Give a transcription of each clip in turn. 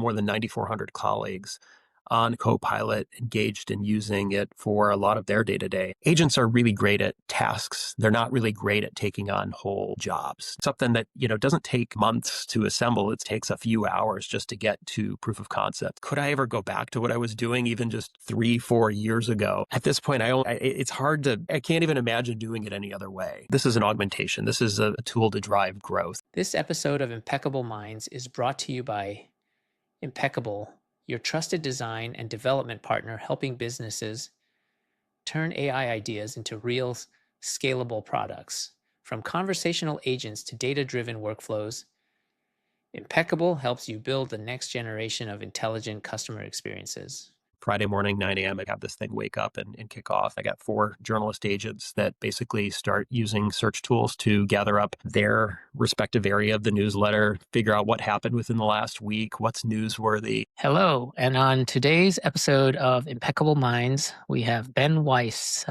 more than 9,400 colleagues on Copilot, engaged in using it for a lot of their day-to-day. Agents are really great at tasks. They're not really great at taking on whole jobs. Something that, doesn't take months to assemble. It takes a few hours just to get to proof of concept. Could I ever go back to what I was doing even just 3-4 years ago? At this point, it's hard to, I can't even imagine doing it any other way. This is an augmentation. This is a tool to drive growth. This episode of Impeccable Minds is brought to you by Impeccable, your trusted design and development partner, helping businesses turn AI ideas into real, scalable products. From conversational agents to data-driven workflows, Impeccable helps you build the next generation of intelligent customer experiences. Friday morning, 9 a.m., I have this thing wake up and kick off. I got 4 journalist agents that basically start using search tools to gather up their respective area of the newsletter, figure out what happened within the last week, what's newsworthy. Hello, and on today's episode of Impeccable Minds, we have Ben Weiss,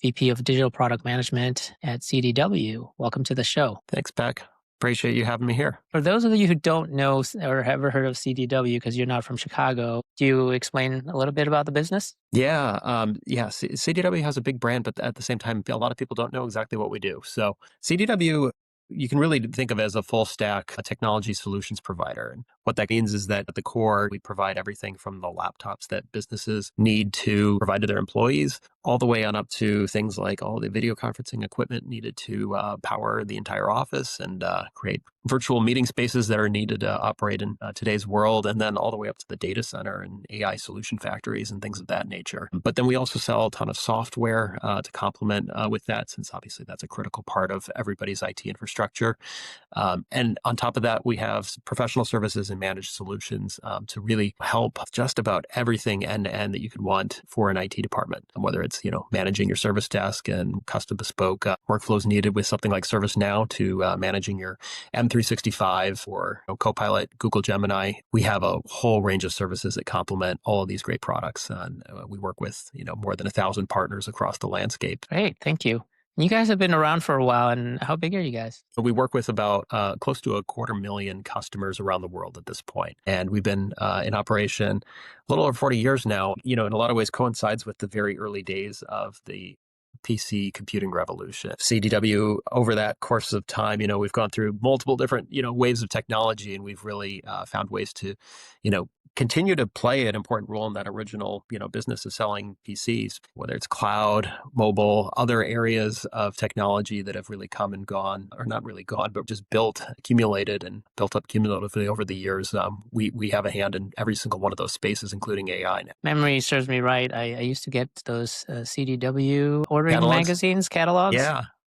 VP of Digital Product Management at CDW. Welcome to the show. Thanks, Beck. Appreciate you having me here. For those of you who don't know or have ever heard of CDW because you're not from Chicago, do you explain a little bit about the business? Yeah. CDW has a big brand, but at the same time, a lot of people don't know exactly what we do. So CDW, you can really think of as a full stack technology solutions provider. And what that means is that at the core, we provide everything from the laptops that businesses need to provide to their employees, all the way on up to things like all the video conferencing equipment needed to power the entire office and create virtual meeting spaces that are needed to operate in today's world, and then all the way up to the data center and AI solution factories and things of that nature. But then we also sell a ton of software to complement with that, since obviously that's a critical part of everybody's IT infrastructure. And on top of that, we have professional services and managed solutions to really help just about everything end-to-end that you could want for an IT department, whether it's managing your service desk and custom bespoke workflows needed with something like ServiceNow to managing your M365 or Copilot, Google Gemini. We have a whole range of services that complement all of these great products. And we work with more than 1,000 partners across the landscape. Great, thank you. You guys have been around for a while, and how big are you guys? We work with about close to 250,000 customers around the world at this point. And we've been in operation a little over 40 years now. In a lot of ways coincides with the very early days of the PC computing revolution. CDW, over that course of time, we've gone through multiple different, waves of technology, and we've really found ways to, continue to play an important role in that original, business of selling PCs, whether it's cloud, mobile, other areas of technology that have really come and gone, or not really gone, but just accumulated and built up cumulatively over the years. We have a hand in every single one of those spaces, including AI now. Memory serves me right. I used to get those CDW ordering Catalogs? magazines, catalogs.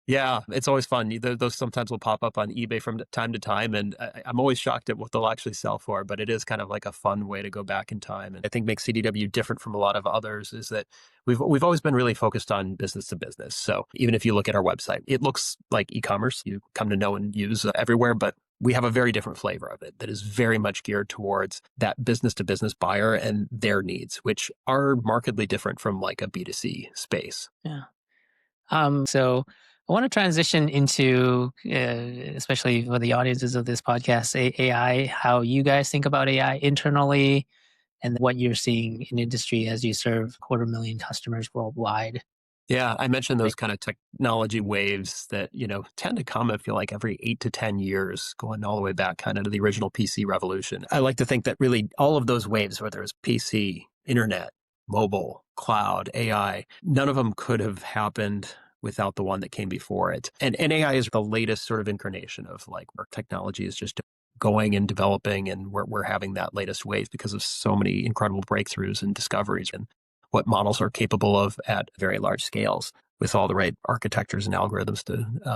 Yeah, it's always fun. Those sometimes will pop up on eBay from time to time, and I'm always shocked at what they'll actually sell for, but it is kind of like a fun way to go back in time. And I think makes CDW different from a lot of others is that we've always been really focused on business to business. So even if you look at our website, it looks like e-commerce you come to know and use everywhere, but we have a very different flavor of it that is very much geared towards that business to business buyer and their needs, which are markedly different from like a B2C space. Yeah. So I want to transition into, especially for the audiences of this podcast, AI, how you guys think about AI internally and what you're seeing in industry as you serve 250,000 customers worldwide. Yeah, I mentioned those kind of technology waves that, tend to come, I feel like, every 8 to 10 years, going all the way back kind of to the original PC revolution. I like to think that really all of those waves, whether it's PC, internet, mobile, cloud, AI, none of them could have happened without the one that came before it. And AI is the latest sort of incarnation of like where technology is just going and developing, and we're having that latest wave because of so many incredible breakthroughs and discoveries and what models are capable of at very large scales with all the right architectures and algorithms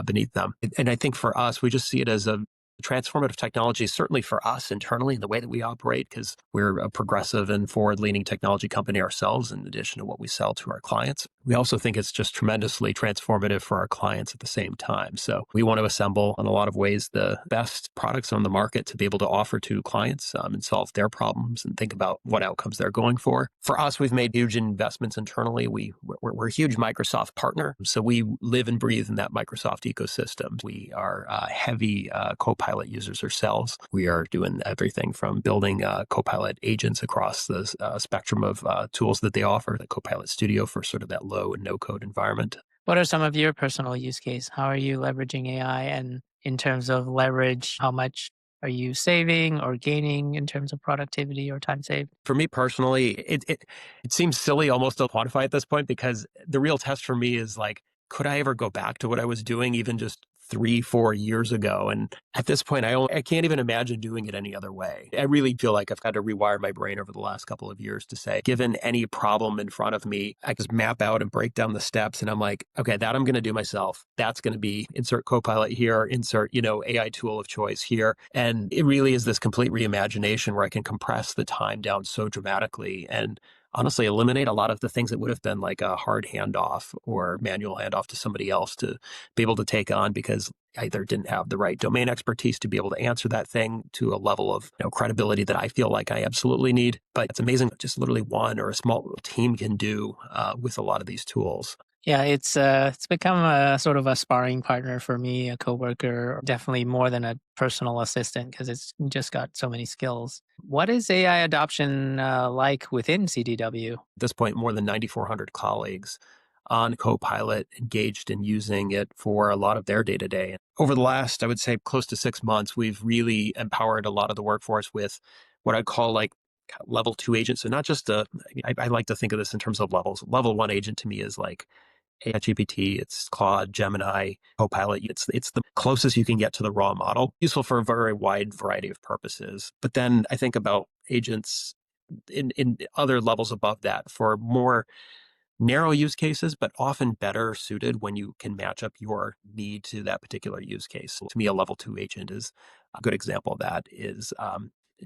beneath them. And I think for us, we just see it as a transformative technology, certainly for us internally in the way that we operate, because we're a progressive and forward-leaning technology company ourselves, in addition to what we sell to our clients. We also think it's just tremendously transformative for our clients at the same time. So we want to assemble, in a lot of ways, the best products on the market to be able to offer to clients and solve their problems and think about what outcomes they're going for. For us, we've made huge investments internally. We're a huge Microsoft partner, so we live and breathe in that Microsoft ecosystem. We are heavy Copilot Copilot users ourselves. We are doing everything from building Copilot agents across the spectrum of tools that they offer, the Copilot Studio for sort of that low and no code environment. What are some of your personal use case? How are you leveraging AI? And in terms of leverage, how much are you saving or gaining in terms of productivity or time saved? For me personally, it seems silly almost to quantify at this point because the real test for me is like, could I ever go back to what I was doing even just 3, 4 years ago? And at this point, I can't even imagine doing it any other way. I really feel like I've had to rewire my brain over the last couple of years to say, given any problem in front of me, I just map out and break down the steps. And I'm like, okay, that I'm going to do myself. That's going to be insert Copilot here, insert, AI tool of choice here. And it really is this complete reimagination where I can compress the time down so dramatically and honestly eliminate a lot of the things that would have been like a hard handoff or manual handoff to somebody else to be able to take on because I either didn't have the right domain expertise to be able to answer that thing to a level of credibility that I feel like I absolutely need. But it's amazing what just literally one or a small team can do with a lot of these tools. Yeah, it's become a sort of a sparring partner for me, a coworker, definitely more than a personal assistant because it's just got so many skills. What is AI adoption like within CDW? At this point, more than 9,400 colleagues on Copilot engaged in using it for a lot of their day to day. Over the last, I would say, close to 6 months, we've really empowered a lot of the workforce with what I call like level 2 agents. So not just I like to think of this in terms of levels. Level 1 agent to me is like GPT, it's Claude, Gemini, Copilot. It's the closest you can get to the raw model, useful for a very wide variety of purposes. But then I think about agents in other levels above that for more narrow use cases, but often better suited when you can match up your need to that particular use case. So to me, a level 2 agent is a good example of that is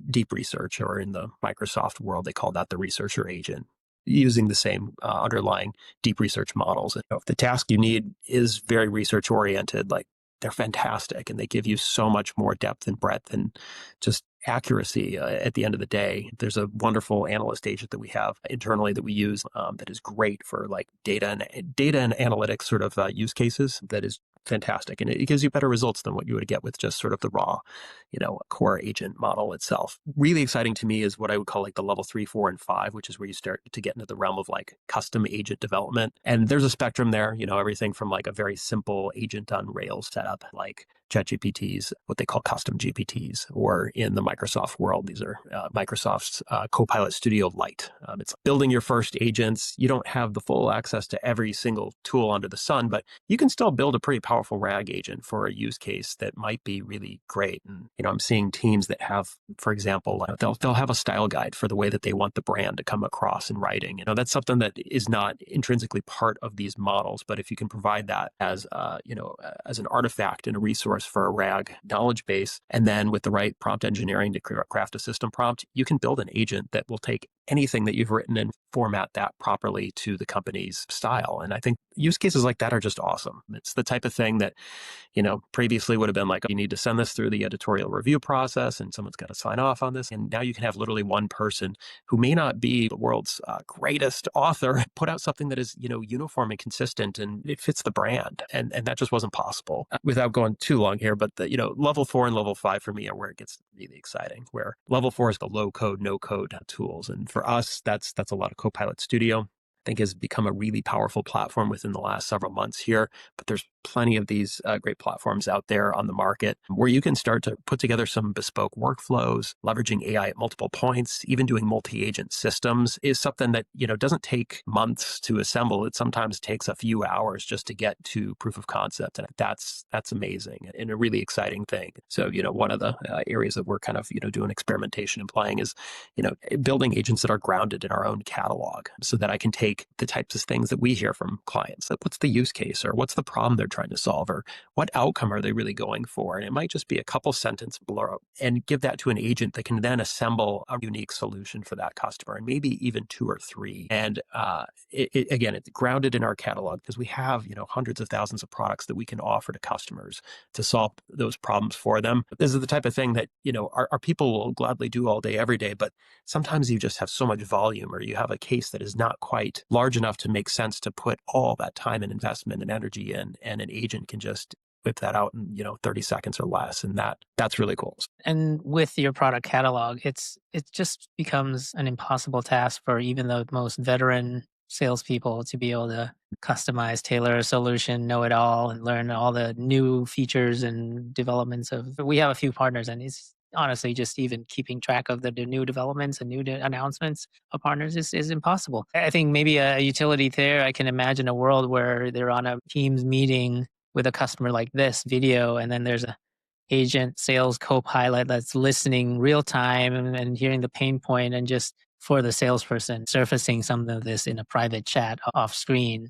deep research, or in the Microsoft world, they call that the researcher agent, using the same underlying deep research models. And if the task you need is very research oriented, like they're fantastic and they give you so much more depth and breadth and just accuracy at the end of the day. There's a wonderful analyst agent that we have internally that we use that is great for like data and analytics sort of use cases. That is fantastic, and it gives you better results than what you would get with just sort of the raw core agent model itself. Really exciting to me is what I would call like the level 3, 4, and 5, which is where you start to get into the realm of like custom agent development. And there's a spectrum there, everything from like a very simple agent on Rails setup, like ChatGPT's, what they call custom GPTs, or in the Microsoft world, these are Microsoft's Copilot Studio Lite. It's building your first agents. You don't have the full access to every single tool under the sun, but you can still build a pretty powerful RAG agent for a use case that might be really great. And I'm seeing teams that have, for example, they'll have a style guide for the way that they want the brand to come across in writing. That's something that is not intrinsically part of these models, but if you can provide that as as an artifact and a resource for a RAG knowledge base, and then with the right prompt engineering to craft a system prompt, you can build an agent that will take anything that you've written and format that properly to the company's style. And I think use cases like that are just awesome. It's the type of thing that, previously would have been like, you need to send this through the editorial review process and someone's got to sign off on this. And now you can have literally one person who may not be the world's greatest author put out something that is, uniform and consistent and it fits the brand. And that just wasn't possible. Without going too long here, but the, level 4 and level 5 for me are where it gets really exciting, where level 4 is the low code, no code tools. And for us, that's a lot of Copilot Studio. I think has become a really powerful platform within the last several months here. But there's plenty of these great platforms out there on the market where you can start to put together some bespoke workflows, leveraging AI at multiple points. Even doing multi-agent systems is something that, doesn't take months to assemble. It sometimes takes a few hours just to get to proof of concept. And that's amazing and a really exciting thing. So, one of the areas that we're kind of, doing experimentation and playing is, building agents that are grounded in our own catalog so that I can take the types of things that we hear from clients. Like what's the use case, or what's the problem they're trying to solve, or what outcome are they really going for? And it might just be a couple sentence blurb and give that to an agent that can then assemble a unique solution for that customer, and maybe even 2 or 3. And again, it's grounded in our catalog because we have, hundreds of thousands of products that we can offer to customers to solve those problems for them. This is the type of thing that, our people will gladly do all day, every day. But sometimes you just have so much volume, or you have a case that is not quite large enough to make sense to put all that time and investment and energy in, and an agent can just whip that out in, 30 seconds or less. And that's really cool. And with your product catalog, it just becomes an impossible task for even the most veteran salespeople to be able to customize, tailor a solution, know it all, and learn all the new features and developments of. We have a few partners, and it's honestly just even keeping track of the new developments and new announcements of partners is impossible. I think maybe a utility there. I can imagine a world where they're on a Teams meeting with a customer like this video, and then there's a agent sales co-pilot that's listening real time and hearing the pain point and just for the salesperson surfacing some of this in a private chat off screen,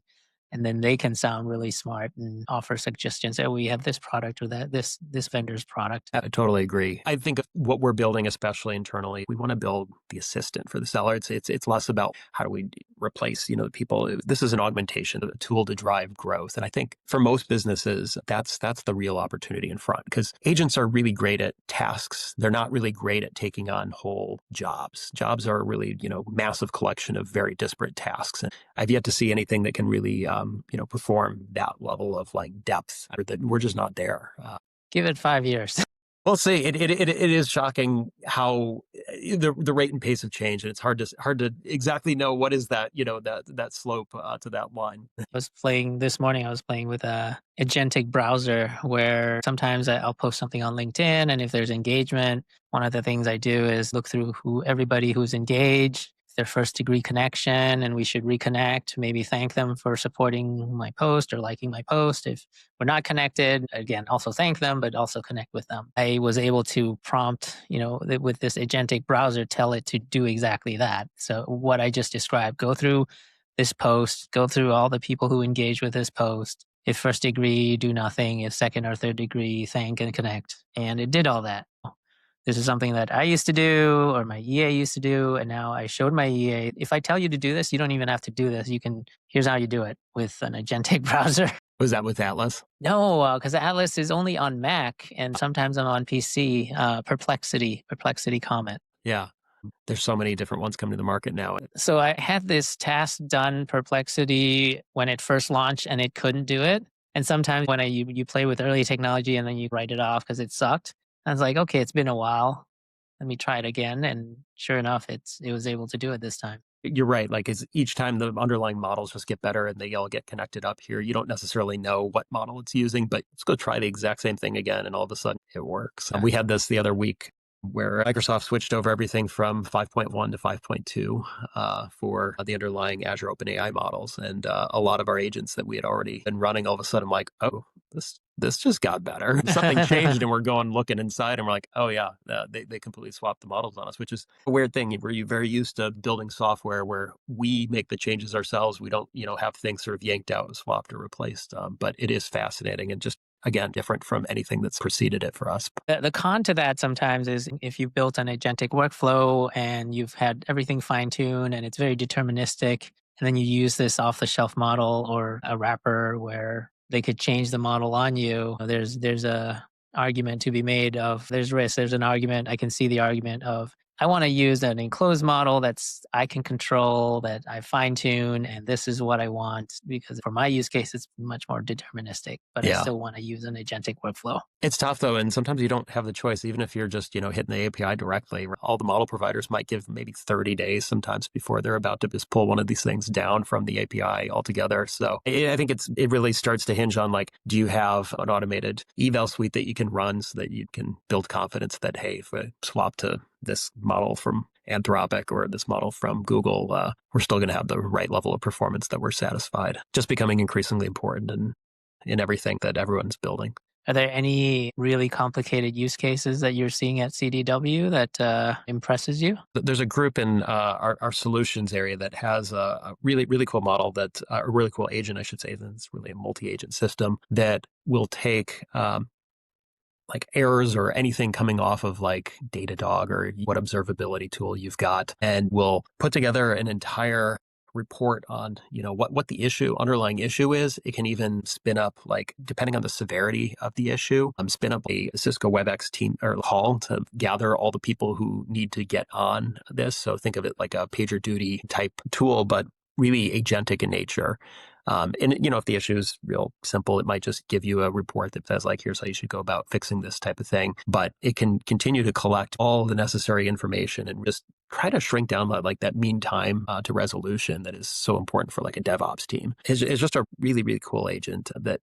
and then they can sound really smart and offer suggestions. Oh, we have this product or that this vendor's product. I totally agree. I think of what we're building, especially internally, we want to build the assistant for the seller. It's less about how do we replace, the people. This is an augmentation, a tool to drive growth. And I think for most businesses, that's the real opportunity in front, because agents are really great at tasks. They're not really great at taking on whole jobs. Jobs are really, massive collection of very disparate tasks. And I've yet to see anything that can really, perform that level of like depth, or that we're just not there. Give it 5 years. We'll see. It is shocking how the rate and pace of change, and it's hard to exactly know what is that that slope to that line. This morning. I was playing with a agentic browser where sometimes I'll post something on LinkedIn, and if there's engagement, one of the things I do is look through everybody who's engaged, their first degree connection, and we should reconnect, maybe thank them for supporting my post or liking my post. If we're not connected, again, also thank them, but also connect with them. I was able to prompt, with this agentic browser, tell it to do exactly that. So what I just described, go through this post, go through all the people who engage with this post. If first degree, do nothing. If second or third degree, thank and connect. And it did all that. This is something that I used to do or my EA used to do. And now I showed my EA, if I tell you to do this, you don't even have to do this. Here's how you do it with an agentic browser. Was that with Atlas? No, because Atlas is only on Mac and sometimes I'm on PC. Perplexity Comet. Yeah. There's so many different ones coming to the market now. So I had this task done, Perplexity, when it first launched and it couldn't do it. And sometimes when you play with early technology and then you write it off because it sucked, I was like, okay, it's been a while. Let me try it again. And sure enough, it was able to do it this time. You're right. Like, is each time the underlying models just get better and they all get connected up here, you don't necessarily know what model it's using, but let's go try the exact same thing again. And all of a sudden it works. We had this the other week where Microsoft switched over everything from 5.1 to 5.2 for the underlying Azure OpenAI models. And a lot of our agents that we had already been running, all of a sudden, I'm like, oh, this just got better. Something changed, and we're looking inside, and we're like, oh yeah, they completely swapped the models on us, which is a weird thing. We're very used to building software where we make the changes ourselves. We don't, have things sort of yanked out, swapped, or replaced. But it is fascinating and just, again, different from anything that's preceded it for us. The con to that sometimes is if you've built an agentic workflow and you've had everything fine-tuned and it's very deterministic, and then you use this off-the-shelf model or a wrapper where they could change the model on you, there's a argument to be made of there's risk. There's an argument. I can see the argument of I want to use an enclosed model that's I can control, that I fine tune, and this is what I want, because for my use case, it's much more deterministic, but I still want to use an agentic workflow. It's tough though. And sometimes you don't have the choice, even if you're just, hitting the API directly. All the model providers might give maybe 30 days sometimes before they're about to just pull one of these things down from the API altogether. So I think it really starts to hinge on like, do you have an automated eval suite that you can run so that you can build confidence that, hey, if I swap to this model from Anthropic or this model from Google, we're still going to have the right level of performance that we're satisfied. Just becoming increasingly important in everything that everyone's building. Are there any really complicated use cases that you're seeing at CDW that impresses you? There's a group in our solutions area that has a really, really cool model a really cool agent, I should say. That's really a multi-agent system that will take like errors or anything coming off of like Datadog or what observability tool you've got, and will put together an entire report on, what the underlying issue is. It can even spin up, like, depending on the severity of the issue, spin up a Cisco WebEx team or call to gather all the people who need to get on this. So think of it like a PagerDuty type tool, but really agentic in nature. And if the issue is real simple, it might just give you a report that says like, here's how you should go about fixing this type of thing. But it can continue to collect all the necessary information and just try to shrink down that mean time to resolution that is so important for like a DevOps team. It's just a really, really cool agent that,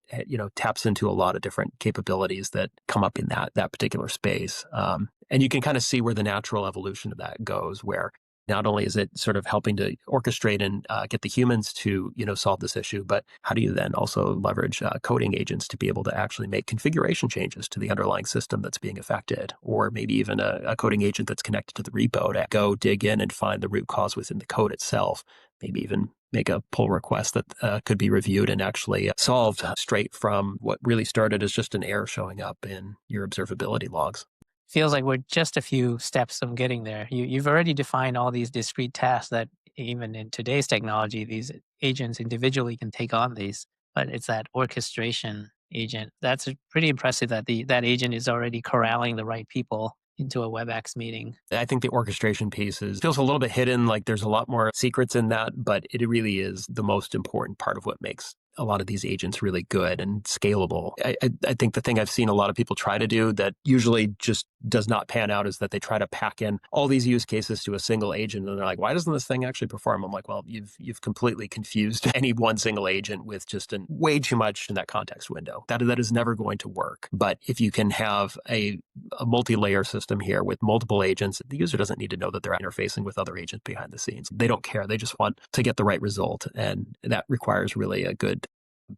taps into a lot of different capabilities that come up in that particular space. And you can kind of see where the natural evolution of that goes, where not only is it sort of helping to orchestrate and get the humans to, solve this issue, but how do you then also leverage coding agents to be able to actually make configuration changes to the underlying system that's being affected, or maybe even a coding agent that's connected to the repo to go dig in and find the root cause within the code itself, maybe even make a pull request that could be reviewed and actually solved straight from what really started as just an error showing up in your observability logs. Feels like we're just a few steps from getting there. You've already defined all these discrete tasks that even in today's technology, these agents individually can take on these. But it's that orchestration agent. That's pretty impressive that that agent is already corralling the right people into a WebEx meeting. I think the orchestration piece feels a little bit hidden, like there's a lot more secrets in that, but it really is the most important part of what makes a lot of these agents really good and scalable. I think the thing I've seen a lot of people try to do that usually just does not pan out is that they try to pack in all these use cases to a single agent, and they're like, why doesn't this thing actually perform? I'm like, well, you've completely confused any one single agent with just way too much in that context window. That is never going to work. But if you can have a multi-layer system here with multiple agents, the user doesn't need to know that they're interfacing with other agents behind the scenes. They don't care. They just want to get the right result. And that requires really a good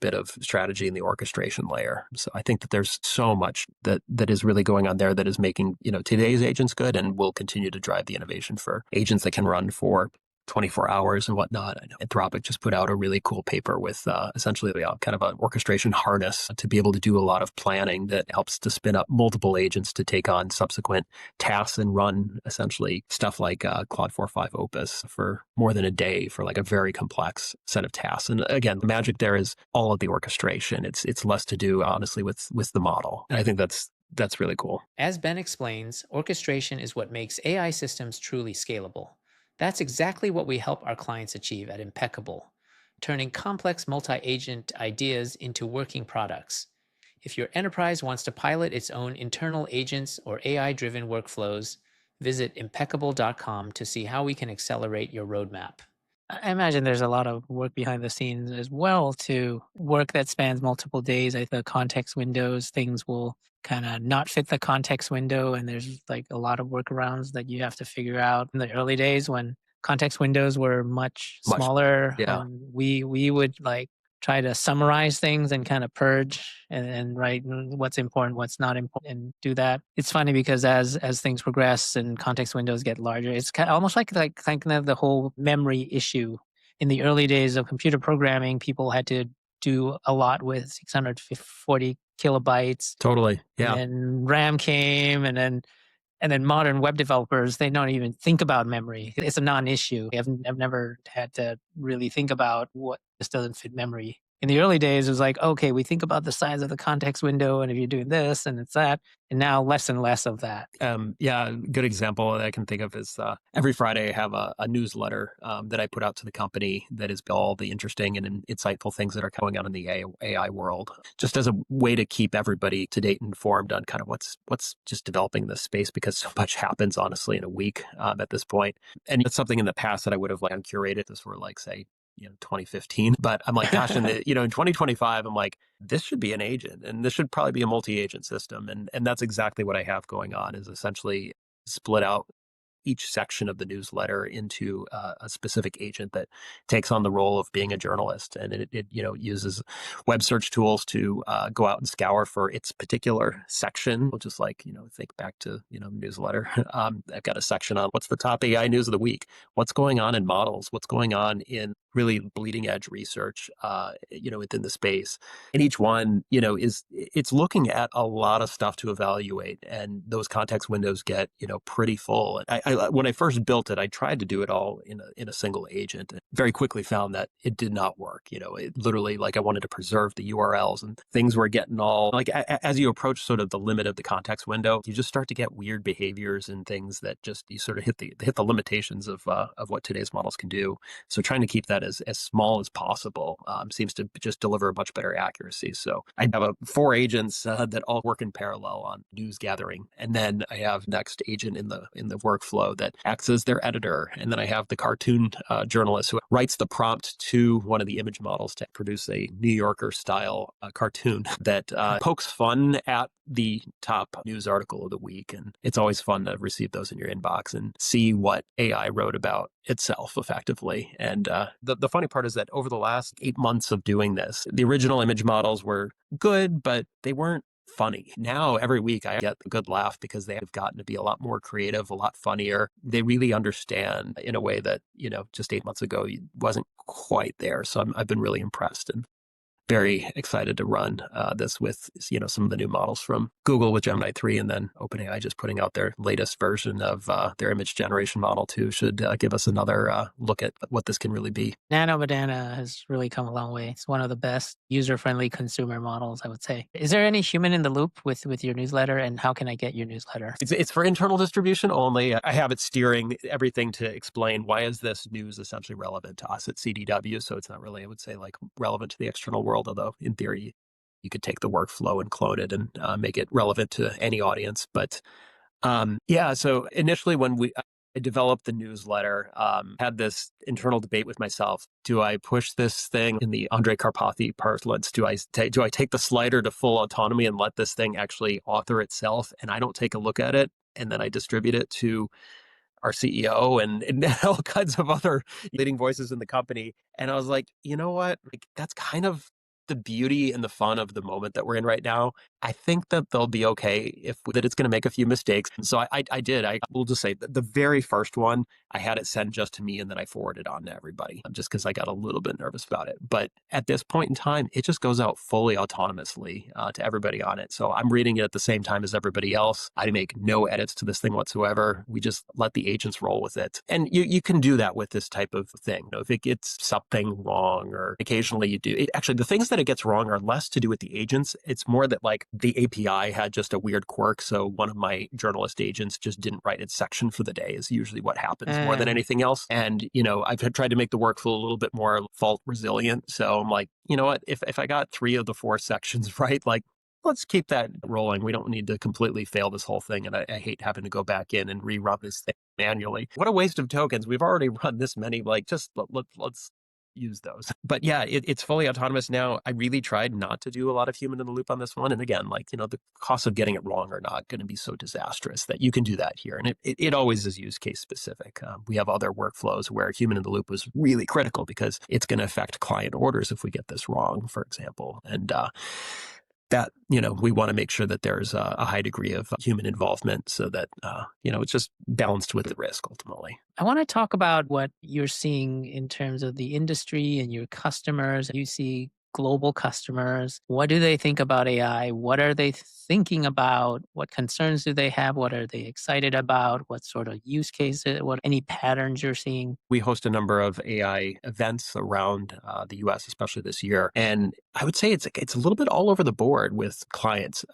bit of strategy in the orchestration layer. So I think that there's so much that is really going on there that is making, today's agents good and will continue to drive the innovation for agents that can run for 24 hours and whatnot. I know Anthropic just put out a really cool paper with essentially kind of an orchestration harness to be able to do a lot of planning that helps to spin up multiple agents to take on subsequent tasks and run essentially stuff like Claude 4.5 Opus for more than a day for like a very complex set of tasks. And again, the magic there is all of the orchestration. It's less to do, honestly, with the model. And I think that's really cool. As Ben explains, orchestration is what makes AI systems truly scalable. That's exactly what we help our clients achieve at Impeccable, turning complex multi-agent ideas into working products. If your enterprise wants to pilot its own internal agents or AI-driven workflows, visit impeccable.com to see how we can accelerate your roadmap. I imagine there's a lot of work behind the scenes as well to work that spans multiple days. Like the context windows, things will kind of not fit the context window. And there's like a lot of workarounds that you have to figure out. In the early days when context windows were much Much, smaller, yeah. we would like try to summarize things and kind of purge and write what's important, what's not important, and do that. It's funny because as things progress and context windows get larger, it's kind of almost like kind of the whole memory issue. In the early days of computer programming, people had to do a lot with 640 kilobytes. Totally. And Yeah. then RAM came, and then modern web developers, they don't even think about memory. It's a non-issue. I've never had to really think about what this doesn't fit memory. In the early days, it was like, okay, we think about the size of the context window, and if you're doing this and it's that, and now less and less of that. Yeah, good example that I can think of is every Friday I have a newsletter that I put out to the company that is all the interesting and insightful things that are going on in the AI world, just as a way to keep everybody to date and informed on kind of what's just developing in this space, because so much happens, honestly, in a week at this point. And it's something in the past that I would have like curated this for like, say, 2015. But I'm like, gosh, in 2025, I'm like, this should be an agent and this should probably be a multi-agent system. And that's exactly what I have going on, is essentially split out each section of the newsletter into a specific agent that takes on the role of being a journalist, and it uses web search tools to go out and scour for its particular section. We'll just think back to the newsletter. I've got a section on what's the top AI news of the week, what's going on in models, what's going on in really bleeding edge research, within the space. And each one, it's looking at a lot of stuff to evaluate, and those context windows get, pretty full. When I first built it, I tried to do it all in a single agent, and very quickly found that it did not work. It literally, like, I wanted to preserve the URLs, and things were getting all like, as you approach sort of the limit of the context window, you just start to get weird behaviors and things that just, you sort of hit the limitations of what today's models can do. So trying to keep that that as small as possible seems to just deliver a much better accuracy. So I have 4 agents that all work in parallel on news gathering, and then I have next agent in the workflow that acts as their editor, and then I have the cartoon journalist who writes the prompt to one of the image models to produce a New Yorker style cartoon that pokes fun at the top news article of the week. And it's always fun to receive those in your inbox and see what AI wrote about itself effectively. And the funny part is that over the last 8 months of doing this, the original image models were good, but they weren't funny. Now, every week I get a good laugh because they have gotten to be a lot more creative, a lot funnier. They really understand in a way that, just 8 months ago wasn't quite there. So I've been really impressed and very excited to run this with, some of the new models from Google with Gemini 3, and then OpenAI just putting out their latest version of their image generation model too should give us another look at what this can really be. Nano Banana has really come a long way. It's one of the best user-friendly consumer models, I would say. Is there any human in the loop with your newsletter, and how can I get your newsletter? It's for internal distribution only. I have it steering everything to explain why is this news essentially relevant to us at CDW. So it's not really, I would say, like relevant to the external world, although in theory, you could take the workflow and clone it and make it relevant to any audience. But yeah, so initially when I developed the newsletter, had this internal debate with myself. Do I push this thing in the Andre Karpathy parlance? Do I take the slider to full autonomy and let this thing actually author itself, and I don't take a look at it, and then I distribute it to our CEO and all kinds of other leading voices in the company? And I was like, you know what? Like, that's kind of the beauty and the fun of the moment that we're in right now. I think that they'll be okay that it's going to make a few mistakes. So I did. I will just say that the very first one, I had it sent just to me and then I forwarded on to everybody just because I got a little bit nervous about it. But at this point in time, it just goes out fully autonomously to everybody on it. So I'm reading it at the same time as everybody else. I make no edits to this thing whatsoever. We just let the agents roll with it. And you can do that with this type of thing. If it gets something wrong, or occasionally you do, actually the things that it gets wrong are less to do with the agents. It's more that like the API had just a weird quirk. So one of my journalist agents just didn't write its section for the day is usually what happens more than anything else. And, I've tried to make the workflow a little bit more fault resilient. So I'm like, you know what, if I got 3 of the 4 sections right, like, let's keep that rolling. We don't need to completely fail this whole thing. And I hate having to go back in and rerun this thing manually. What a waste of tokens. We've already run this many, like just let's use those. But yeah, it's fully autonomous now. I really tried not to do a lot of human in the loop on this one. And again, like, the costs of getting it wrong are not going to be so disastrous that you can do that here. And it always is use case specific. We have other workflows where human in the loop was really critical because it's going to affect client orders if we get this wrong, for example. And that, we want to make sure that there's a high degree of human involvement so that, it's just balanced with the risk ultimately. I want to talk about what you're seeing in terms of the industry and your customers. You see global customers. What do they think about AI? What are they thinking about? What concerns do they have? What are they excited about? What sort of use cases? What any patterns you're seeing? We host a number of AI events around the US, especially this year. And I would say it's a little bit all over the board with clients.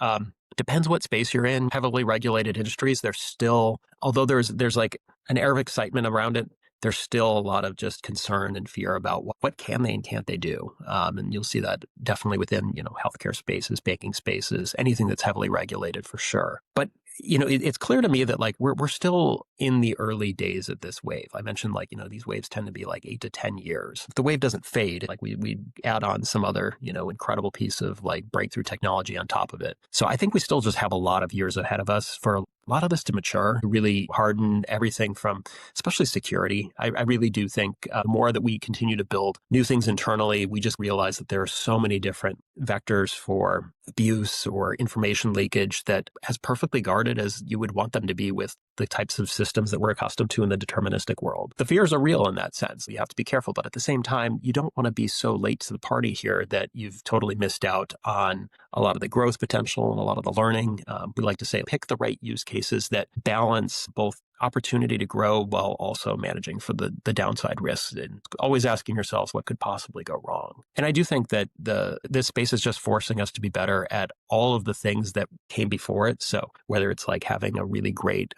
Depends what space you're in. Heavily regulated industries, there's still, although there's like an air of excitement around it, there's still a lot of just concern and fear about what can they and can't they do. And you'll see that definitely within, healthcare spaces, banking spaces, anything that's heavily regulated for sure. But it's clear to me that like we're still in the early days of this wave. I mentioned like, these waves tend to be like 8 to 10 years. If the wave doesn't fade, like we add on some other, incredible piece of like breakthrough technology on top of it. So I think we still just have a lot of years ahead of us for a lot of this to mature, really harden everything from, especially security. I really do think the more that we continue to build new things internally, we just realize that there are so many different vectors for abuse or information leakage that as perfectly guarded as you would want them to be with the types of systems that we're accustomed to in the deterministic world. The fears are real in that sense. You have to be careful, but at the same time, you don't want to be so late to the party here that you've totally missed out on a lot of the growth potential and a lot of the learning. We like to say, pick the right use cases that balance both opportunity to grow while also managing for the downside risks and always asking yourselves what could possibly go wrong. And I do think that this space is just forcing us to be better at all of the things that came before it. So whether it's like having a really great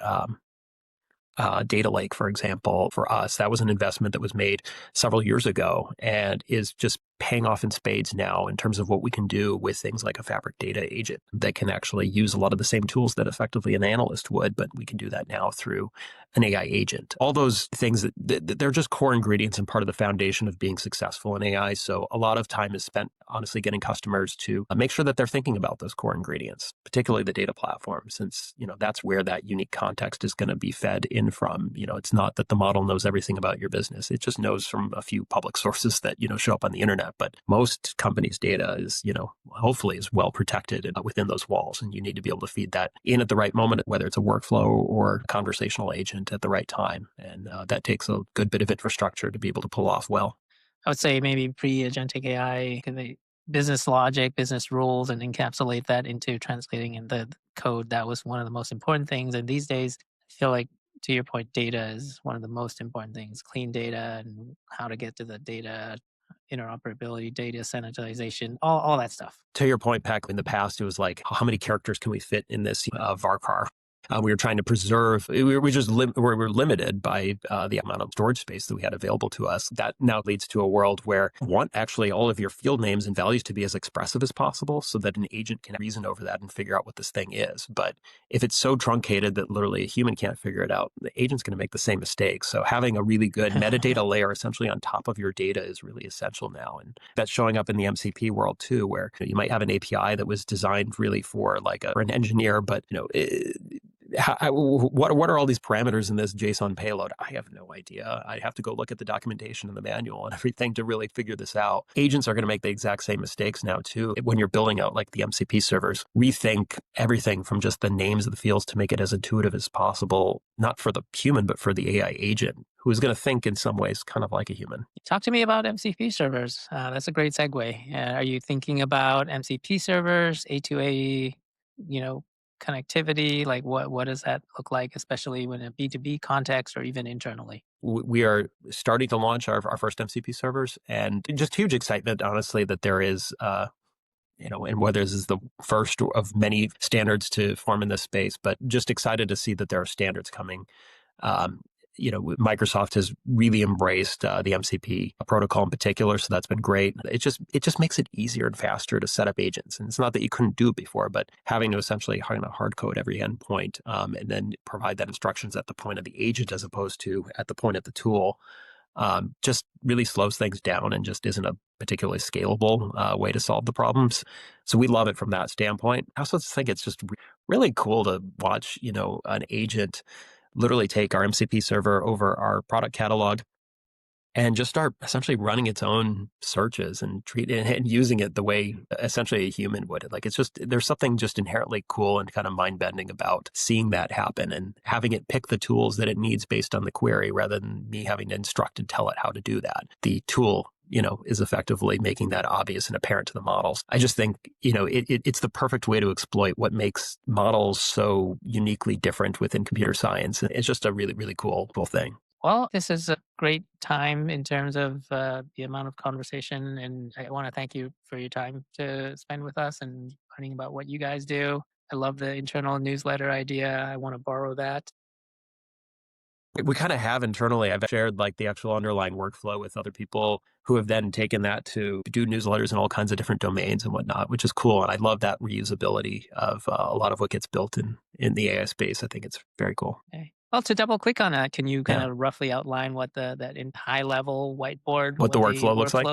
data lake, for example, for us, that was an investment that was made several years ago and is just paying off in spades now in terms of what we can do with things like a Fabric data agent that can actually use a lot of the same tools that effectively an analyst would, but we can do that now through an AI agent. All those things they're just core ingredients and part of the foundation of being successful in AI. So a lot of time is spent honestly getting customers to make sure that they're thinking about those core ingredients, particularly the data platform, since that's where that unique context is going to be fed in from. It's not that the model knows everything about your business. It just knows from a few public sources that show up on the internet. But most companies' data is hopefully is well protected within those walls, and you need to be able to feed that in at the right moment, whether it's a workflow or conversational agent at the right time, and that takes a good bit of infrastructure to be able to pull off well. I would say maybe pre-agentic AI, can they business logic, business rules, and encapsulate that into translating in the code. That was one of the most important things. And these days, I feel like, to your point, data is one of the most important things. Clean data and how to get to the data, interoperability, data sanitization, all that stuff. To your point, Pac, in the past, it was like, how many characters can we fit in this varchar? We were trying to preserve, we were limited by the amount of storage space that we had available to us. That now leads to a world where you want actually all of your field names and values to be as expressive as possible so that an agent can reason over that and figure out what this thing is. But if it's so truncated that literally a human can't figure it out, the agent's going to make the same mistake. So having a really good metadata layer essentially on top of your data is really essential now. And that's showing up in the MCP world too, where you might have an API that was designed really for for an engineer, but what are all these parameters in this JSON payload? I have no idea. I have to go look at the documentation and the manual and everything to really figure this out. Agents are going to make the exact same mistakes now too. When you're building out like the MCP servers, rethink everything from just the names of the fields to make it as intuitive as possible, not for the human, but for the AI agent, who is going to think in some ways kind of like a human. Talk to me about MCP servers. That's a great segue. Are you thinking about MCP servers, A2A, connectivity? Like what does that look like, especially when a B2B context or even internally? We are starting to launch our first MCP servers, and just huge excitement, honestly, that there is, and whether this is the first of many standards to form in this space, but just excited to see that there are standards coming. Microsoft has really embraced the MCP protocol in particular, so that's been great. It just makes it easier and faster to set up agents. And it's not that you couldn't do it before, but having to essentially hard code every endpoint and then provide that instructions at the point of the agent as opposed to at the point of the tool just really slows things down and just isn't a particularly scalable way to solve the problems. So we love it from that standpoint. I also think it's just really cool to watch, an agent literally take our MCP server over our product catalog and just start essentially running its own searches and and using it the way essentially a human would. Like there's something just inherently cool and kind of mind bending about seeing that happen and having it pick the tools that it needs based on the query rather than me having to instruct and tell it how to do that. The tool is effectively making that obvious and apparent to the models. I just think, it's the perfect way to exploit what makes models so uniquely different within computer science. It's just a really, really cool thing. Well, this is a great time in terms of the amount of conversation, and I want to thank you for your time to spend with us and learning about what you guys do. I love the internal newsletter idea. I want to borrow that. We kind of have internally. I've shared like the actual underlying workflow with other people who have then taken that to do newsletters in all kinds of different domains and whatnot, which is cool. And I love that reusability of a lot of what gets built in the AI space. I think it's very cool. Okay. Well, to double click on that, can you kind of roughly outline what that in high level whiteboard, what the workflow looks like?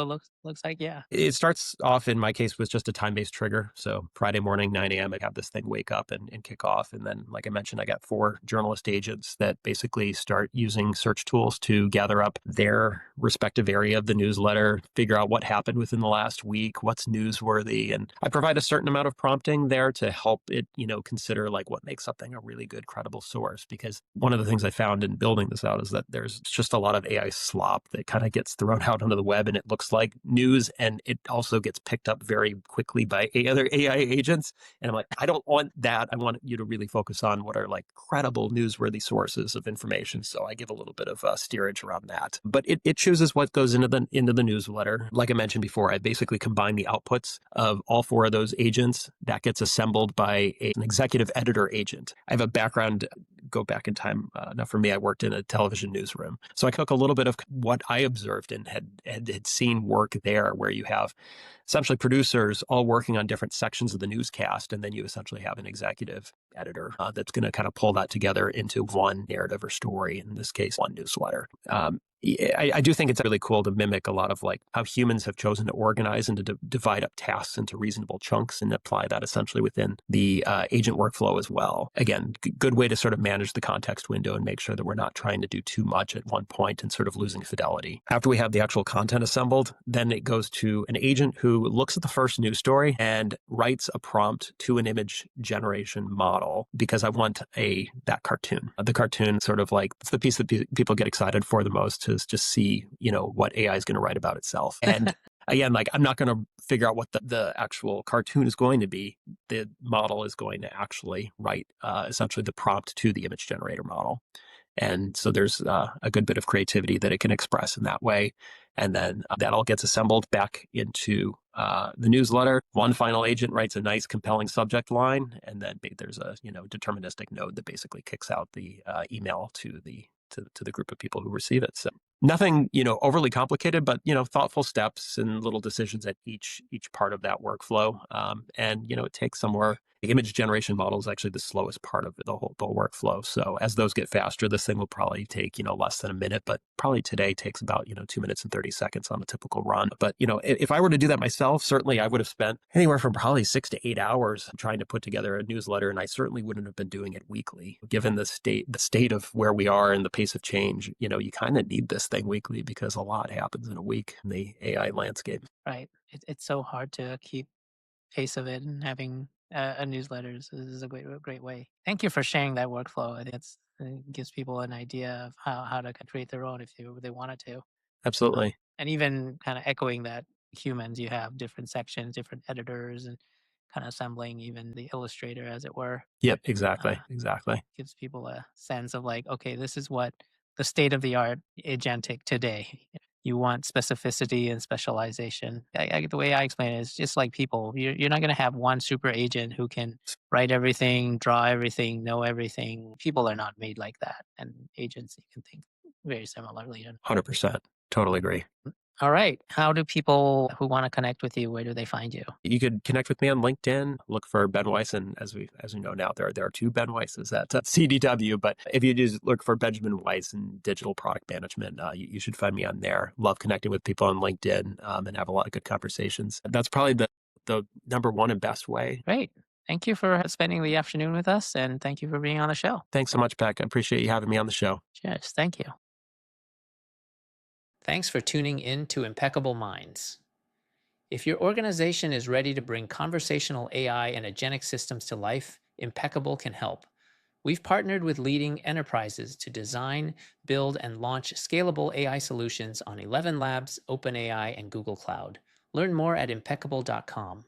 Looks like, yeah. It starts off in my case with just a time-based trigger. So Friday morning, 9 a.m., I have this thing wake up and kick off. And then, like I mentioned, I got 4 journalist agents that basically start using search tools to gather up their respective area of the newsletter, figure out what happened within the last week, what's newsworthy. And I provide a certain amount of prompting there to help it, consider like what makes something a really good, credible source. Because one of the things I found in building this out is that there's just a lot of AI slop that kind of gets thrown out onto the web and it looks like news, and it also gets picked up very quickly by other AI agents. And I'm like, I don't want that. I want you to really focus on what are like credible, newsworthy sources of information. So I give a little bit of steerage around that. But it chooses what goes into the newsletter. Like I mentioned before, I basically combine the outputs of all 4 of those agents. That gets assembled by an executive editor agent. I have a background, go back in time. Now for me, I worked in a television newsroom. So I took a little bit of what I observed and had seen work there, where you have essentially producers all working on different sections of the newscast, and then you essentially have an executive editor that's going to kind of pull that together into one narrative or story, in this case, one newsletter. I do think it's really cool to mimic a lot of like how humans have chosen to organize and to divide up tasks into reasonable chunks and apply that essentially within the agent workflow as well. Again, good way to sort of manage the context window and make sure that we're not trying to do too much at one point and sort of losing fidelity. After we have the actual content assembled, then it goes to an agent who looks at the first news story and writes a prompt to an image generation model, because I want that cartoon. The cartoon sort of like, it's the piece that people get excited for the most, to just see, what AI is going to write about itself. And again, like, I'm not going to figure out what the actual cartoon is going to be. The model is going to actually write essentially the prompt to the image generator model. And so there's a good bit of creativity that it can express in that way. And then that all gets assembled back into the newsletter. One final agent writes a nice, compelling subject line, and then there's a deterministic node that basically kicks out the email to the group of people who receive it. So nothing overly complicated, but thoughtful steps and little decisions at each part of that workflow. And it takes somewhere. The image generation model is actually the slowest part of the whole workflow. So as those get faster, this thing will probably take less than a minute, but probably today takes about 2 minutes and 30 seconds on a typical run. But if I were to do that myself, certainly I would have spent anywhere from probably 6 to 8 hours trying to put together a newsletter, and I certainly wouldn't have been doing it weekly. Given the state of where we are and the pace of change, you kind of need this thing weekly, because a lot happens in a week in the AI landscape. Right. It's so hard to keep pace of it, and having a newsletter is a great way. Thank you for sharing that workflow. I think it gives people an idea of how to create their own if they wanted to. Absolutely. And even kind of echoing that humans, you have different sections, different editors, and kind of assembling even the illustrator, as it were. Yep, exactly. Gives people a sense of like, okay, this is what the state of the art agentic today. You want specificity and specialization. The way I explain it is just like people. You're not going to have one super agent who can write everything, draw everything, know everything. People are not made like that, and agents, you can think very similarly. 100%. Totally agree. All right. How do people who want to connect with you, where do they find you? You could connect with me on LinkedIn. Look for Ben Weiss, and as we know now, there are 2 Ben Weisses at CDW. But if you just look for Benjamin Weiss in digital product management, you should find me on there. Love connecting with people on LinkedIn and have a lot of good conversations. That's probably the number one and best way. Great. Thank you for spending the afternoon with us, and thank you for being on the show. Thanks so much, Peck. I appreciate you having me on the show. Cheers. Thank you. Thanks for tuning in to Impeccable Minds. If your organization is ready to bring conversational AI and agentic systems to life, Impeccable can help. We've partnered with leading enterprises to design, build, and launch scalable AI solutions on 11 Labs, OpenAI, and Google Cloud. Learn more at impeccable.com.